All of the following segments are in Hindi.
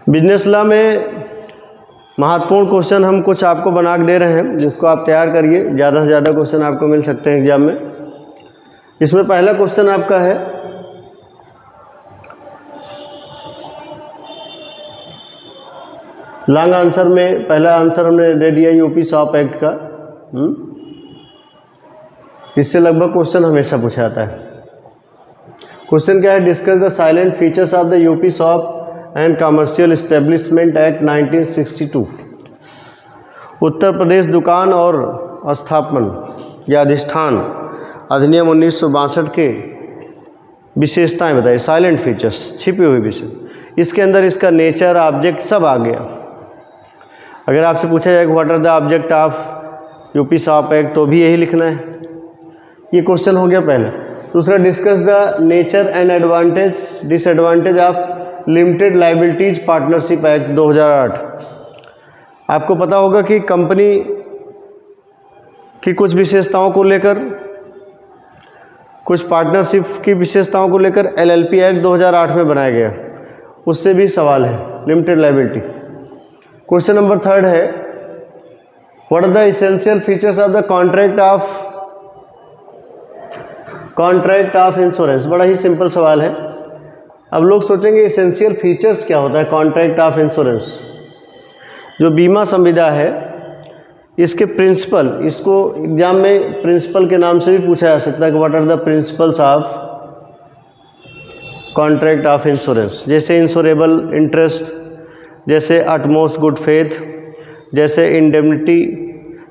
बिजनेस लॉ में महत्वपूर्ण क्वेश्चन हम कुछ आपको बना के दे रहे हैं, जिसको आप तैयार करिए। ज़्यादा से ज़्यादा क्वेश्चन आपको मिल सकते हैं एग्जाम में। इसमें पहला क्वेश्चन आपका है, लॉन्ग आंसर में पहला आंसर हमने दे दिया यूपी सॉप एक्ट का। इससे लगभग क्वेश्चन हमेशा पूछा जाता है। क्वेश्चन क्या है? Discuss the salient features of the UP shop and commercial establishment act 1962। Uttar Pradesh दुकान और स्थापन या अधिष्ठान अधिनियम 1962 के विशेषताएं बताइए। साइलेंट फीचर्स, छिपी हुई विषय, इसके अंदर इसका नेचर, ऑब्जेक्ट सब आ गया। अगर आपसे पूछा जाए what are the object of UP shop act, तो भी यही लिखना है। ये क्वेश्चन हो गया पहले। दूसरा, discuss the nature and advantage disadvantage of limited liabilities partnership act 2008। आपको पता होगा कि कंपनी की कुछ विशेषताओं को लेकर, कुछ पार्टनरशिप की विशेषताओं को लेकर LLP एक्ट 2008 में बनाया गया, उससे भी सवाल है, लिमिटेड लाइबिलिटी। क्वेश्चन नंबर 3 है, what are the essential features of the contract of insurance. बड़ा ही सिंपल सवाल है। अब लोग सोचेंगे एसेंशियल फीचर्स क्या होता है कॉन्ट्रैक्ट ऑफ इंश्योरेंस। जो बीमा संविदा है, इसके प्रिंसिपल, इसको एग्जाम में प्रिंसिपल के नाम से भी पूछा जा सकता है कि what are the principles of contract of insurance. जैसे इंश्योरेबल इंटरेस्ट, जैसे अटमोस्ट गुड फेथ, जैसे इंडेमनिटी,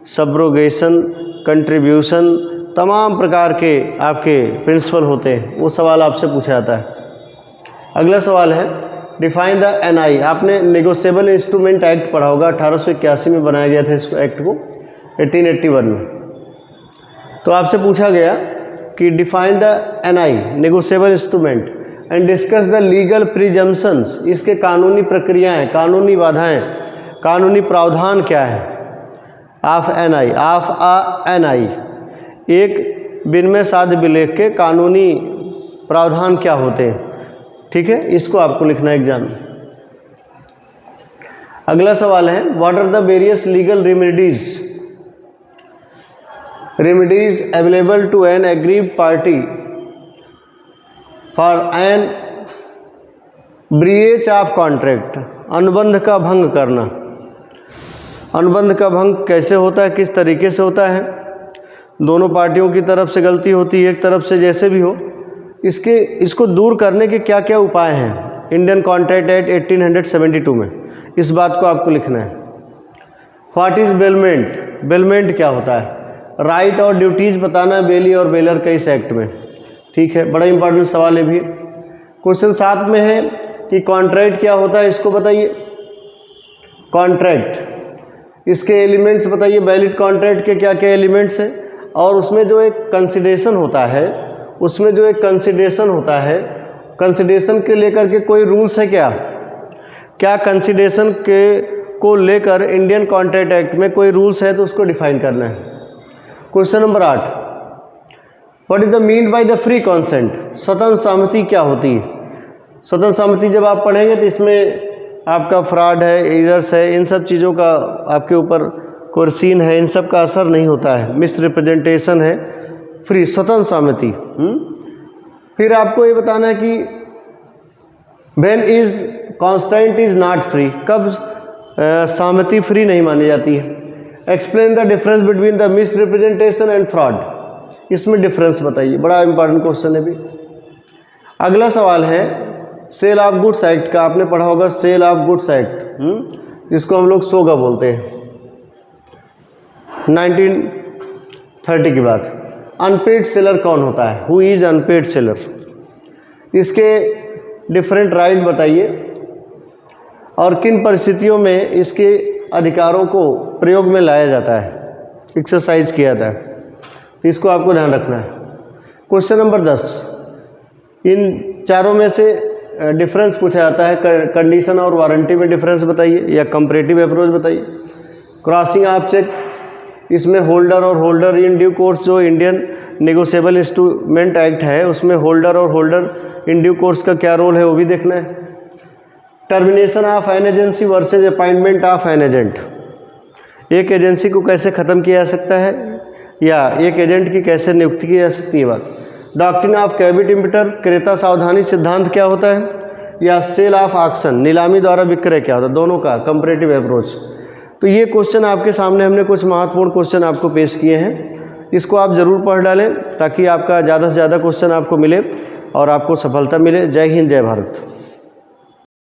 सब्रोगेशन, कंट्रीब्यूशन, तमाम प्रकार के आपके प्रिंसिपल होते हैं। वो सवाल आपसे पूछा जाता है। अगला सवाल है, डिफाइन द NI। आपने नेगोशिएबल इंस्ट्रूमेंट एक्ट पढ़ा होगा, 1881 में बनाया गया था इस एक्ट को, 1881 में। तो आपसे पूछा गया कि define the NI negotiable instrument and discuss the legal presumptions. इसके कानूनी प्रक्रियाएं, कानूनी बाधाएं, कानूनी प्रावधान क्या है ऑफ NI। एक विनिमय साध्य विलेख के कानूनी प्रावधान क्या होते हैं, ठीक है, इसको आपको लिखना है एग्जाम में। अगला सवाल है, what are the various legal remedies available to an aggrieved party for an breach of contract. अनुबंध का भंग करना। अनुबंध का भंग कैसे होता है, किस तरीके से होता है? दोनों पार्टियों की तरफ से गलती होती है, एक तरफ से, जैसे भी हो। इसको दूर करने के क्या क्या उपाय हैं इंडियन कॉन्ट्रैक्ट एक्ट 1872 में, इस बात को आपको लिखना है। What is bailment. बेलमेंट क्या होता है? राइट और ड्यूटीज बताना है बेली और बेलर का इस एक्ट में, ठीक है, बड़ा इंपॉर्टेंट सवाल है भी। क्वेश्चन 7 में है कि कॉन्ट्रैक्ट क्या होता है, इसको बताइए। कॉन्ट्रैक्ट, इसके एलिमेंट्स बताइए। वैलिड कॉन्ट्रैक्ट के क्या क्या एलिमेंट्स हैं, और उसमें जो एक कंसिडरेशन होता है, कंसिडरेशन के लेकर के कोई रूल्स है क्या कंसिडरेशन के को लेकर इंडियन कॉन्ट्रैक्ट एक्ट में कोई रूल्स है तो उसको डिफाइन करना है। Question number 8, what is the mean by the free consent. स्वतंत्र सहमति क्या होती है? स्वतंत्र सहमति जब आप पढ़ेंगे तो इसमें आपका फ्रॉड है, एरर्स है, इन सब चीज़ों का आपके ऊपर कोर्सीन है, इन सब का असर नहीं होता है। मिस रिप्रेजेंटेशन है, फ्री, स्वतंत्र सहमति। फिर आपको ये बताना है कि when is constant is not free, कब सहमति फ्री नहीं मानी जाती है। Explain the difference between the miss representation and fraud. इसमें डिफरेंस बताइए, बड़ा इंपॉर्टेंट क्वेश्चन है भी। अगला सवाल है सेल ऑफ गुड्स एक्ट का। आपने पढ़ा होगा सेल ऑफ गुड्स एक्ट, जिसको हम लोग सोगा बोलते हैं, 1930 की बात। अनपेड सेलर कौन होता है? Who is unpaid seller. इसके डिफरेंट राइट बताइए और किन परिस्थितियों में इसके अधिकारों को प्रयोग में लाया जाता है, एक्सरसाइज किया जाता है। इसको आपको ध्यान रखना है। क्वेश्चन नंबर 10, इन चारों में से डिफरेंस पूछा जाता है। कंडीशन और वारंटी में डिफरेंस बताइए, या कंपैरेटिव अप्रोच बताइए। क्रॉसिंग ऑफ चेक, इसमें होल्डर और होल्डर इन ड्यू कोर्स, जो इंडियन नेगोशिएबल इंस्ट्रूमेंट एक्ट है उसमें होल्डर और होल्डर इन ड्यू कोर्स का क्या रोल है वो भी देखना है। Termination of an agency versus appointment of an agent. एक एजेंसी को कैसे ख़त्म किया जा सकता है या एक एजेंट की कैसे नियुक्ति की जा सकती है। बात डॉक्ट्रिन ऑफ कैविट इम्पिटर, क्रेता सावधानी सिद्धांत क्या होता है, या सेल ऑफ ऑक्शन, नीलामी द्वारा विक्रय क्या होता है, दोनों का कंपैरेटिव अप्रोच। तो ये क्वेश्चन आपके सामने हमने कुछ महत्वपूर्ण क्वेश्चन आपको पेश किए हैं, इसको आप ज़रूर पढ़ डालें ताकि आपका ज़्यादा से ज़्यादा क्वेश्चन आपको मिले और आपको सफलता मिले। जय हिंद, जय भारत।